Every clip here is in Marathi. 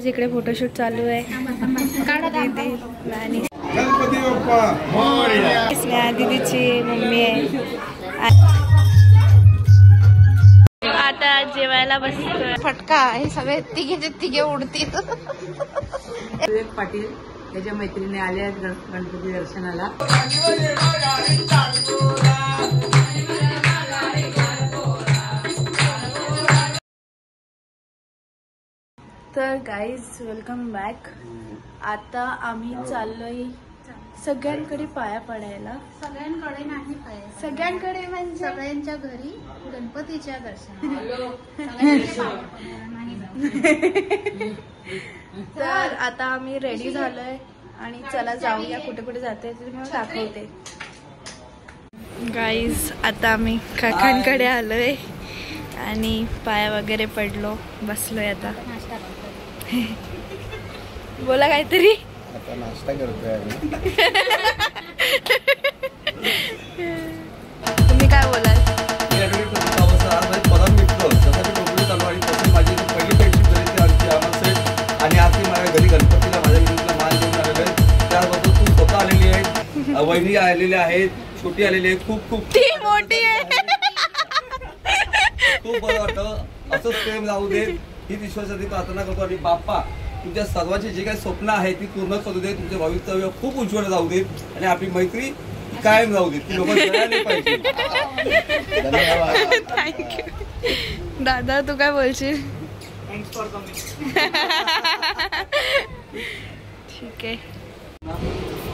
इकडे फोटोशूट चालू आहे. स्नेहा दीदीची मम्मी आहे. आता जेवायला बसतोय. फटका हे सगळे तिघे उडतील. पाटील त्याच्या मैत्रिणी आल्या गणपती दर्शनाला. तर गाईज वेलकम बॅक. आता आम्ही चाललोय सगळ्यांकडे पाया पडायला. सगळ्यांकडे नाही पाय, सगळ्यांकडे म्हणजे सगळ्यांच्या घरी गणपतीच्या दर्शनाला. तर आता आम्ही रेडी झालोय आणि चला जाऊया. कुठे कुठे जाते ते मी दाखवते. गाईज आता आम्ही काकांकडे आलोय आणि पाया वगैरे पडलो, बसलोय आता. बोला काहीतरी. आता नाश्ता करतोय आम्ही. तुम्ही काय बोलाल? आणि आज माझ्या घरी गणपतीला माझ्या विरुद्धला मान देऊन आलेलो आहे. त्याबद्दल तू स्वतः आलेली आहे, वहिनी आलेल्या आहेत, छोटी आलेली आहे. खूप खूप ती मोठी आहे. खूप बरं वाटतं. असंच प्रेम राहू दे हीच ईश्वरासाठी प्रार्थना करतो. आणि बाप्पा तुमच्या सर्वांची जी काही स्वप्न आहेत ती पूर्ण करू दे. तुमचे भवितव्य खूप उज्ज्वल राहू देत आणि आपली मैत्री कायम राहू देत. ती लोक जळायला पाहिजे. थँक्यू दादा. तू काय बोलशील? Thanks for coming. ठीक आहे.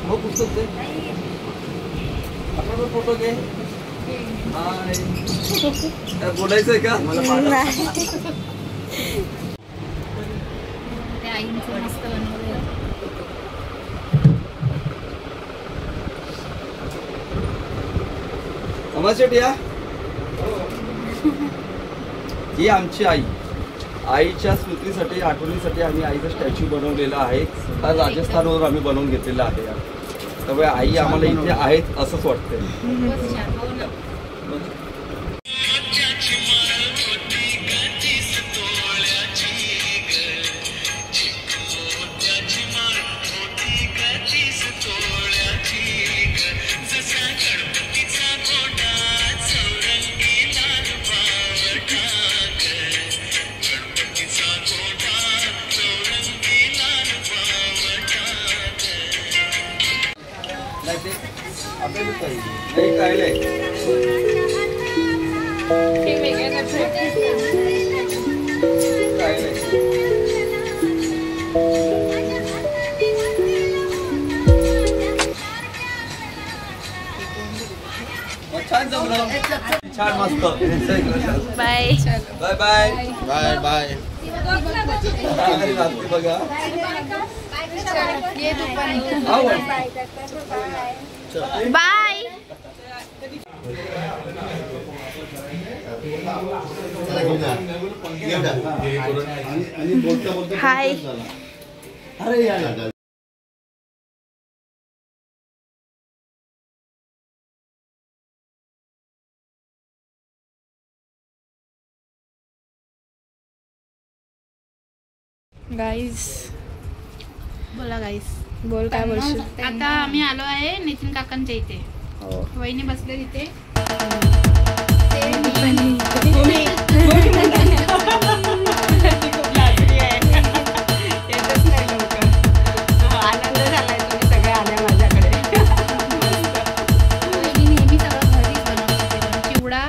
मग पुस्तक दे. आपण फोटो घे. बोलायचंय का मला? त्या आईंचं मस्त बनवलं. समाजसेठ या. ही आमची आई. आईच्या स्मृतीसाठी, आठवणीसाठी आम्ही आईचा स्टॅच्यू बनवलेला आहे. हा राजस्थानवरून आम्ही बनवून घेतलेला आहे. त्यामुळे आई आम्हाला इथे आहेत असंच वाटतंय. छान मस्त. Bye bye bye bye bye. बघा बाय. हाय. गाईज बोला गाईस. बोल काय बोलशील? आता आम्ही आलो आहे नितीन काकांच्या इथे. वहिनी बसले तिथे. आनंद झालाय तुम्ही सगळे आले माझ्याकडे. वहिनी नेहमी सगळं घरीच बनवते. चिवडा,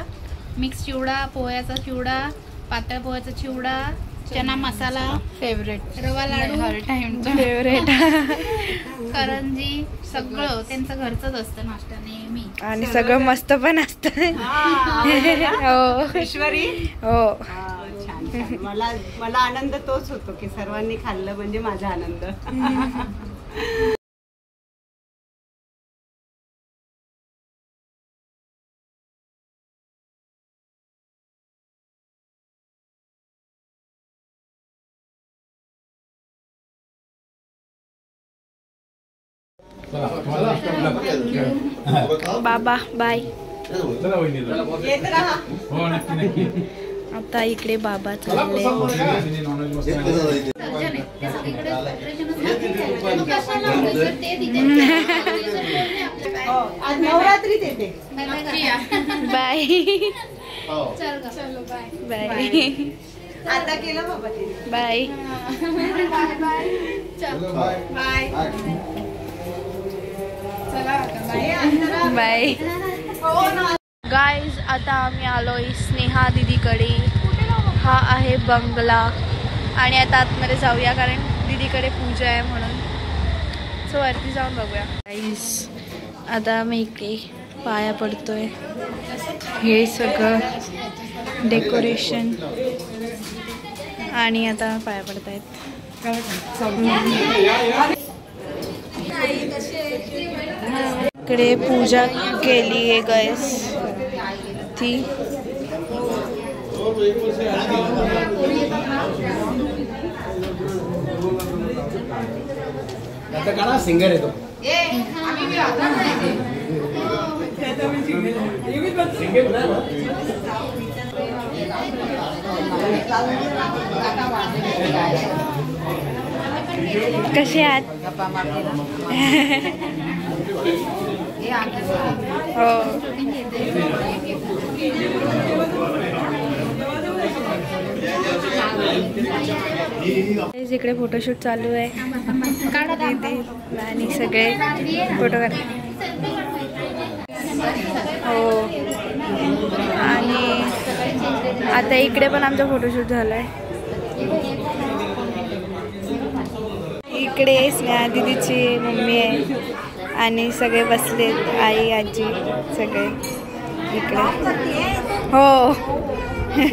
मिक्स चिवडा, पोह्याचा चिवडा, पातळ पोह्याचा चिवडा, चना मसाला फेवरेट, रवा लाडू हर टाइम फेवरेट, करंजी, सगळं त्यांचं घरचंच असतं नाश्ता नेहमी. आणि सगळं मस्त पण असतं. हो ईश्वरी. हो. छान छान. मला आनंद तोच होतो की सर्वांनी खाल्लं म्हणजे माझा आनंद. बाबा बाय. येत राहा. आता इकडे बाबा चालले. आज नवरात्रीत येते. Bye bye. आता केलं बाबा ते. Bye bye. गाईज आता आम्ही आलोय स्नेहा दीदीकडे. हा आहे बंगला आणि आता आतमध्ये जाऊया कारण दीदीकडे पूजा आहे म्हणून. सो वरती जाऊन बघूया. गाईज आता आम्ही इकडे पाया पडतोय. हे सगळं डेकोरेशन आणि आता पाया पडतायत. इकडे पूजा केली आहे गाईस ती. सिंगर आहे तो. कसे आहात? हो. इकडे फोटोशूट चालू आहे. दीदी आणि सगळे फोटो काढ. हो आणि आता इकडे पण आमचा फोटोशूट झालाय. इकडे स्नेहा दीदीची मम्मी आहे आणि सगळे बसलेत. आई आजी सगळे इकडे. हो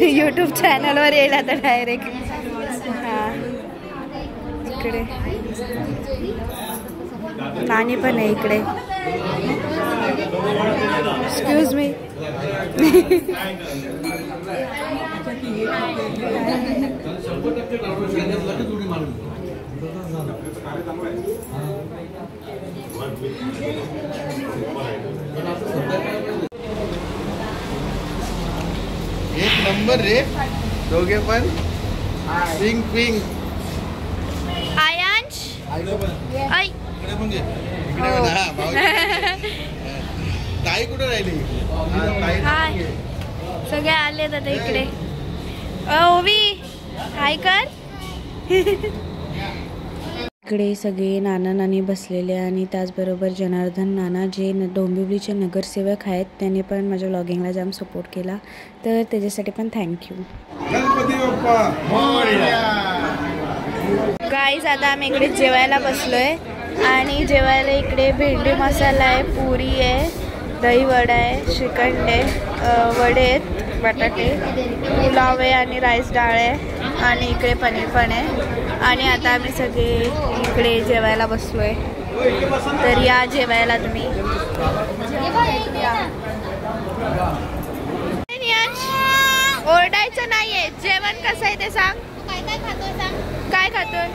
यूट्यूब चॅनलवर येईल आता डायरेक्ट. हां इकडे नानी पण आहे इकडे. Excuse me. एक नंबर रे दोघे पण. Pink pink. आयांश आई इकडे पण घे. इकडे पण. हा ताई कुठे राहिली? हाय सगळे आले आता इकडे. ओवी हाय कर. इकडे सगळे नाना नानी बसलेले आणि त्याचबरोबर जनार्दन नाना जे डोंबिवलीचे नगरसेवक आहेत त्यांनी पण माझ्या व्लॉगिंगला जाम सपोर्ट केला तर त्याच्यासाठी पण थँक्यू. गणपती बाप्पा मोरया. गाईज आता आम्ही इकडे जेवायला बसलोय आणि जेवायला इकडे भेंडी मसाला आहे, पुरी आहे, दही वडा आहे, श्रीखंड आहे, वडे आहेत, बटाटे, पुलाव आहे आणि राईस डाळ आहे आणि इकडे पनीर पण आहे. आणि आता आम्ही सगळे इकडे जेवायला बसलोय तर या जेवायला तुम्ही. ओरडायचं नाहीये. जेवण कसं आहे ते सांग. काय काय खातोय सांग. काय खातोय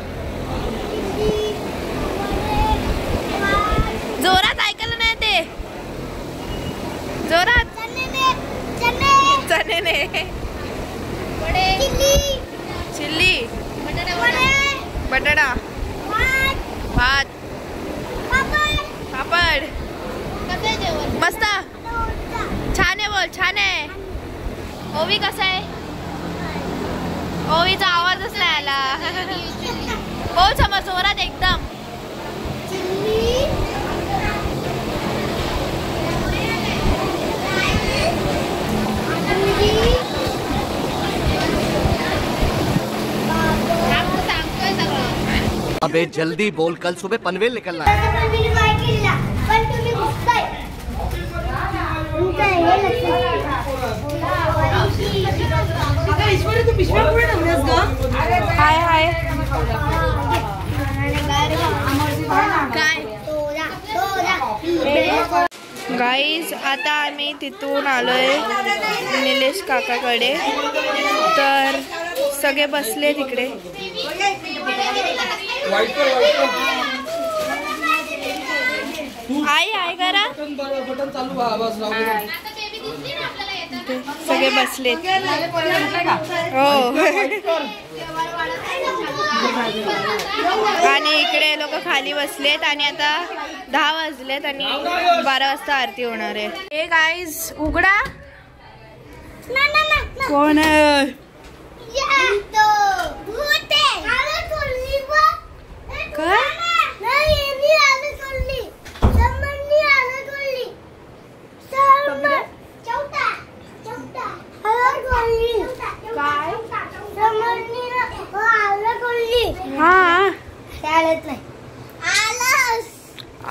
जोरात ऐकायला नाही ते. जोरात. चणे चिल्ली बटाटा भात पापड. मस्त छान आहे. बोल छान आहे. ओवी कसं आहे. ओवीचा आवाजच नाही आला. बोल समज जोरात एकदम. अबे जल्दी बोल, कल सुबह पनवेल निकलना है. हाय हाय काय गाईज आता आम्ही तिथून आलोय निलेश काकाकडे तर सगळे बसले तिकडे. आई आई करा. बटन चालू व्हा बस राहू दे. सगळे बसलेत. हो. आणि इकडे लोक खाली बसलेत आणि आता 10 वाजलेत आणि 12 वाजता आरती होणार आहे. हे गाईज उघडा. कोण आहे? हा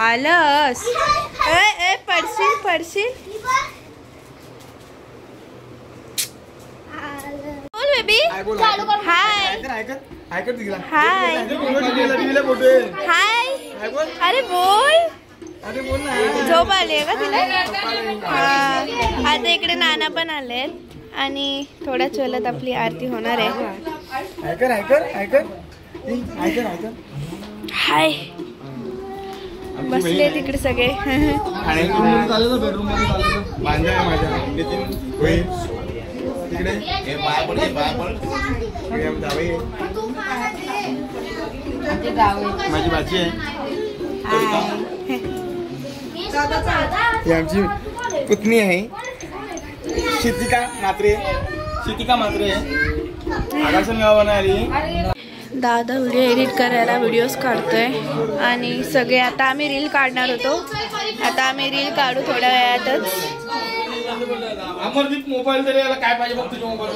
आलस. ए पडशील पडशील. बोल बेबी. हाय हाय हाय. अरे बोल. झोप आली का तिला? हा. आता इकडे नाना पण आलेत आणि थोड्याच वेळात आपली आरती होणार आहे. हाय. बसले तिकडे सगळे. माझी भाची आहे. ही आमची पुतणी आहे शितिका मात्रे. आकाशन गावानं आली. दादा व्हिडिओ एडिट करायला व्हिडिओज काढतोय आणि सगळे आता आम्ही रील काढणार होतो. आता आम्ही रील काढू थोड्या वेळातच. अमरदीप मोबाईल तरी याला काय पाहिजे बघ तुझ्या मोबाईल.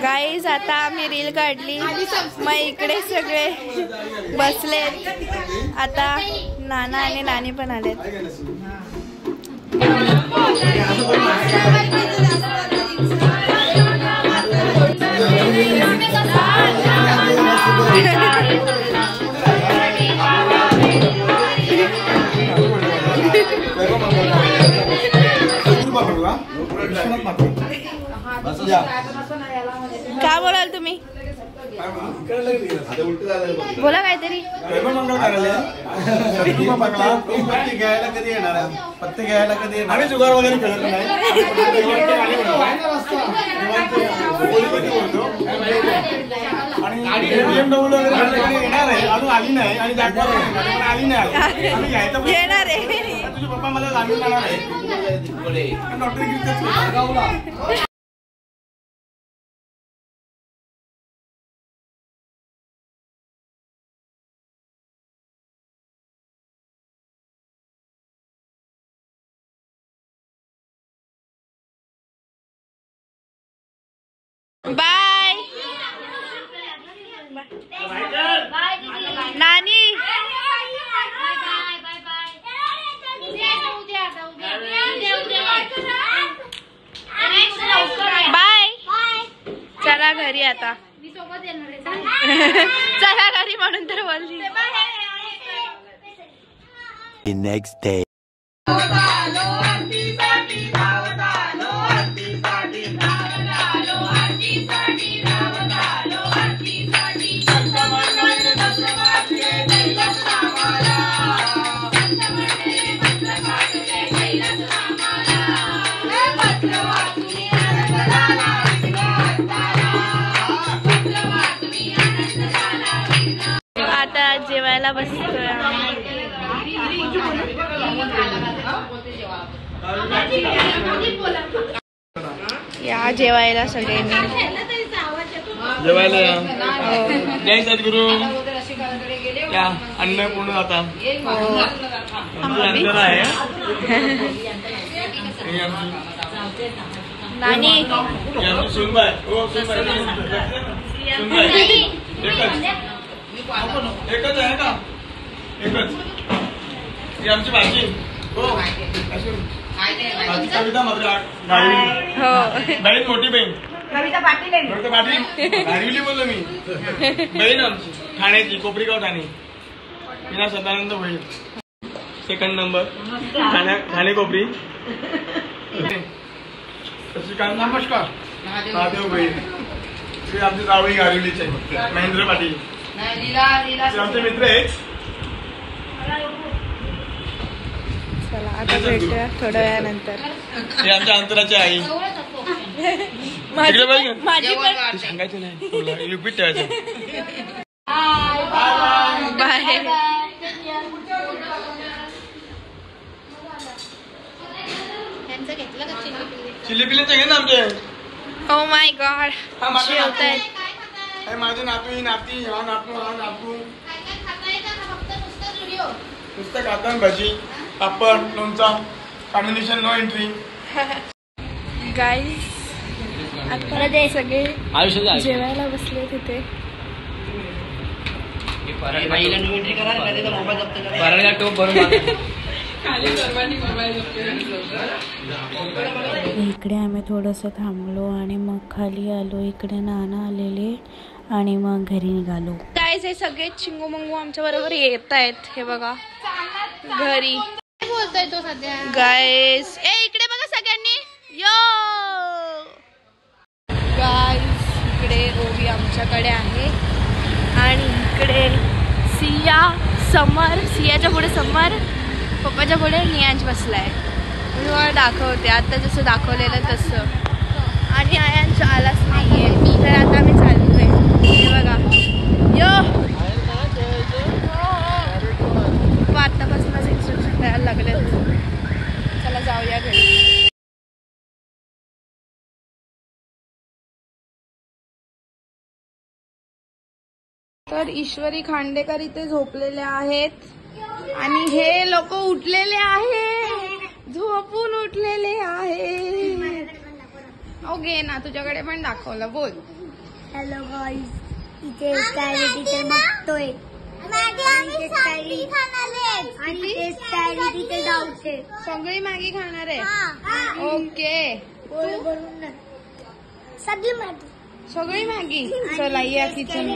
गाईज आता आम्ही रील काढली. मग इकडे सगळे बसलेत. आता नाना आणि नानी पण आलेत. काय बोलाल तुम्ही? बोला काहीतरी. पत्ते घ्यायला कधी येणार? पत्ते घ्यायला कधी येणार? आम्ही जुगार वगैरे खेळत नाही. आणि BMW वगैरे येणार आहे, अजून आली नाही. आणि आली नाही. येणार आहे. तुझे पप्पा मला लांबी जाणार आहे. डॉक्टर बाय नानी. बाय. चला घरी आता. चला घरी म्हणून तर बोलली. Next day. आता जेवायला बसतोय आम्ही. या जेवायला सगळ्यांनी. जेवायला जय सद्गुरू. या अन्नपूर्ण आता अंतर आहे. नानी सुनबाई. हो सुनबाई. एकच आहे का? एकच. ही आमची भाजी. हो कविता मात्र बहीण मोठी बहीण कविता पाटील गाडीवली बोललो मी. बहीण आमची ठाण्याची कोपरीगाव ठाणे. विना सदानंद होईल. सेकंड नंबर ठाणे कोपरी. श्रीकांत नमस्कार. महादेव बहीण ते आमचे जावळी गाडीवलीचे महेंद्र पाटील. आमचे मित्र आहेत. चला आता भेटूया थोड्या वेळानंतर. हे आमच्या अंतराची आई. माझी पण सांगायचं नाही. रिपीट ठेवायचं. बाय. चिल्ली पिल्लीचे घे ना आमचे. Oh my god. जेवतायत. माझे नातू ही नाती. हा नातू हा नातू. नुसतं खाता भाजी पापड लोणचा. Combination no entry. गाईस आता सगळे जेवायला बसले तिथे. इकडे आम्ही थोडंसं थांबलो आणि मग खाली आलो. इकडे नाना आलेले आणि मग घरी निघालो. गाईस हे सगळे चिंगू मंगू आमच्या बरोबर येत आहेत. हे बघा घरी बोलतोय तो सध्या. गाईस इकडे बघा सगळ्यांनी. यो गाईस इकडे ओवी आमच्याकडे आहे आणि इकडे सिया समर. सियाच्या पुढे समर. पप्पाच्या पुढे नियांश बसलाय. मी मला दाखवते आता जसं दाखवलेलं तसं. आणि आयांश आलाच नाहीये तर आता मी चाललोय. हे बघा यो आतापासूनच इन्स्ट्रक्शन द्यायला लागलेत. चला जाऊया घरी. तर ईश्वरी खांडेकर इथे झोपलेले आहेत आणि हे लोक उठलेले आहेत. झोपून उठलेले आहेत. ओके ना तुझ्याकडे पण दाखवलं. बोल. Hello guys. इथे स्टायली टीचर बघतोय. सगळी मॅगी खाणार आहे. ओके सगळी मॅगी. चला या किचन.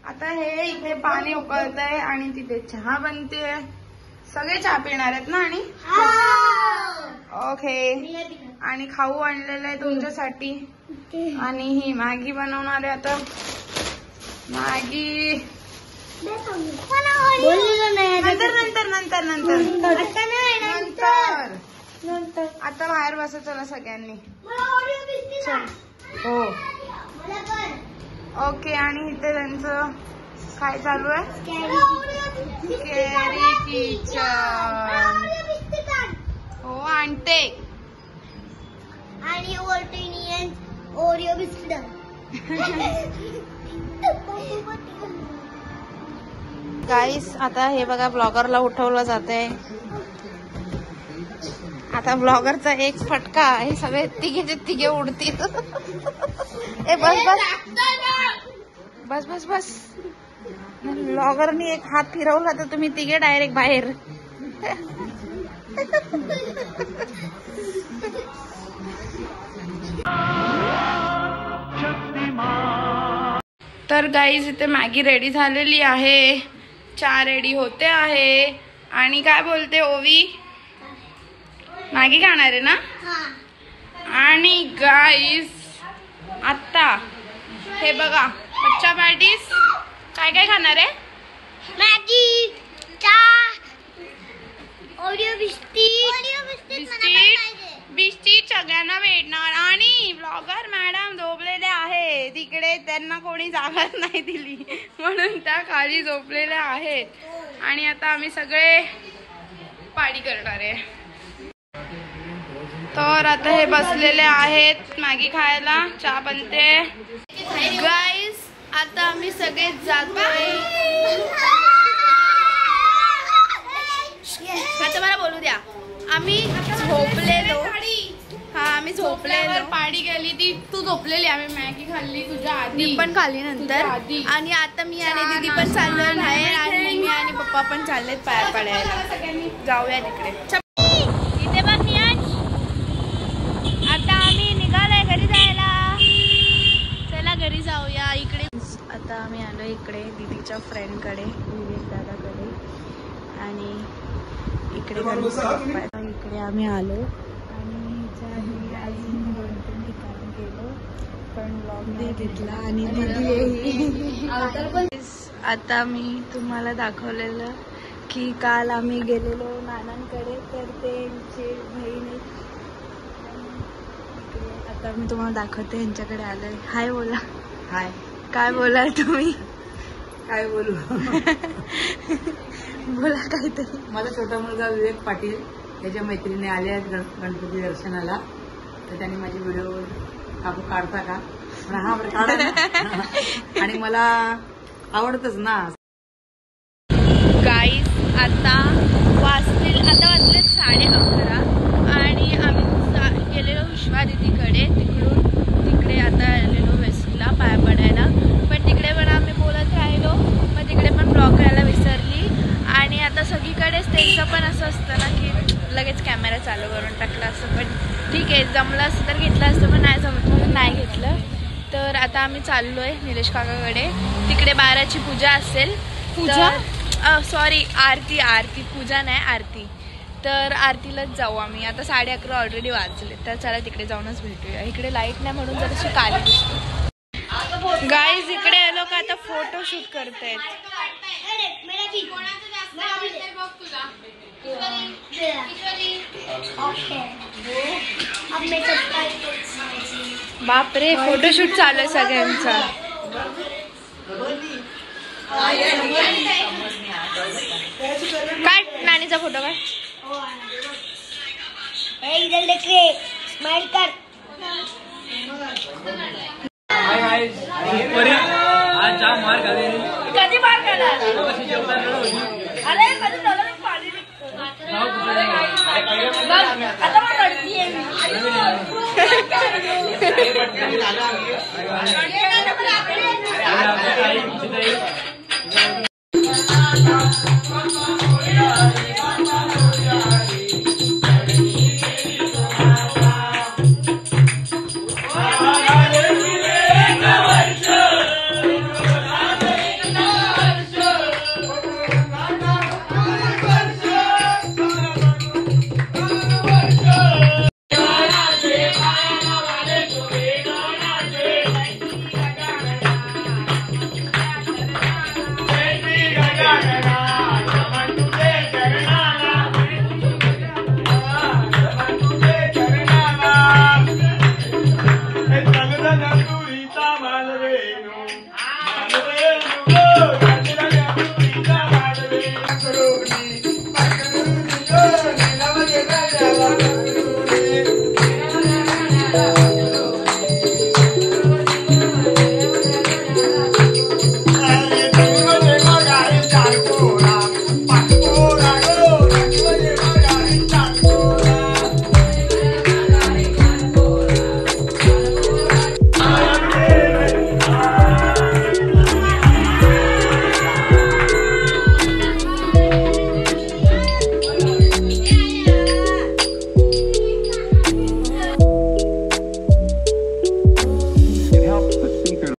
आता हे इथे पाणी उकळत आहे आणि तिथे चहा बनते. सगळे चहा पिणार आहेत ना. आणि ओके आणि खाऊ आणलेलं आहे तुमच्यासाठी. आणि ही मॅगी बनवणार आहे आता. मॅगी नंतर नंतर नंतर नंतर नंतर. आता बाहेर बसा चला सगळ्यांनी. हो ओके. आणि इथे त्यांचं काय चालू आहे. Carry kitchen. हो आणते. आणि ओरिओ बिस्किट. गाईस आता हे बघा ब्लॉगरला उठवलं जात आहे आता ब्लॉगरचा एक फटका, हे सगळे तिघेचे तिघे उडतील. ए बस बस बस बस बस. ब्लॉगरनी एक हात फिरवला तर तुम्ही तिघे डायरेक्ट बाहेर. तर गाईज इथे मॅगी रेडी झालेली आहे, चहा रेडी होते आहे. आणि काय बोलते ओवी, मॅगी खाणार आहे ना? आणि गाईज आता हे बघा, बच्चा पॅटीस काय काय खाणार आहे? मॅगी, चहा, ओरिओ बिस्किट सगळ्यांना भेटणार. आणि ब्लॉगर मॅडम झोपलेले आहे तिकडे, त्यांना कोणी जागाच नाही दिली म्हणून त्या खाली झोपलेल्या आहेत. आणि आता आम्ही सगळे पार्टी करणार आहे. तर आता हे बसलेले आहेत मॅगी खायला, चहा बनते. गाईज आता आम्ही सगळे जातोय. आता मला बोलू द्या. आम्ही झोपलेलो, हा आम्ही झोपलेलो. पार्टी केली ती, तू झोपलेली, आम्ही मॅगी खाल्ली तुझ्या आधी, मी पण खाल्ली नंतर. आणि आता मी आणि दीदी पण चाललोय बाहेर, आणि मम्मी आणि पप्पा पण चाललेत पाया पडायला. जाऊया तिकडे. इथे बघ नियाज, आता आम्ही निघालोय घरी जायला. चला घरी जाऊया. इकडे आता आम्ही आलो इकडे दीदीच्या फ्रेंडकडे, विवेक दादाकडे. आणि इकडे इकडे आम्ही आलो. आणि अजून 2-3 ठिकाणी गेलो, पण ब्लॉग नाही घेतला. आणि दीदी आता मी तुम्हाला दाखवलेलं की काल आम्ही गेलेलो नानांकडे, तर त्यांचे बहीण. आता मी तुम्हाला दाखवते, यांच्याकडे आलोय. हाय बोला. हाय. काय बोलाय तुम्ही? काय बोलू. बोला काहीतरी. माझा छोटा मुलगा विवेक पाटील, त्याच्या मैत्रिणी आल्या आहेत गणपती दर्शनाला, तर त्यांनी माझी व्हिडिओ काकू काढता का? हा बरं काढा ना. आणि मला आवडतच ना. गाईज आता वाजलेत 11:30. आणि आम्ही गेलेलो विश्वा दीदीकडे, तिकडे आता आलेलो वेस्टला पाया पडायला. पण तिकडे पण आम्ही बोलत राहिलो, मग तिकडे पण ब्लॉग करायला विसरली. आणि आता सगळीकडेच त्यांचं पण असं असतं ना की लगेच कॅमेरा चालू करून टाकला असं. पण ठीक आहे, जमलं असतं तर घेतलं असतं, पण नाही जमत म्हणून नाही घेतलं. तर आता आम्ही चाललोय निलेश काकाकडे. तिकडे 12ची पूजा असेल. पूजा सॉरी आरती, पूजा नाही आरती. तर आरतीलाच जाऊ आम्ही. आता 11:30 ऑलरेडी वाजले, तर चला तिकडे जाऊनच भेटूया. इकडे लाईट नाही म्हणून जराशी काली दिसते. गाईज इकडे आलो का आता फोटो शूट करतायत. बापरे, फोटोशूट चालू आहे सगळ्यांचा. काय नानीचा फोटो काय? स्माइल कर. आज जाम मार खाले. कधी मार खाला? अरे कधी झालं मी पाणी आता मग रडतीये मी.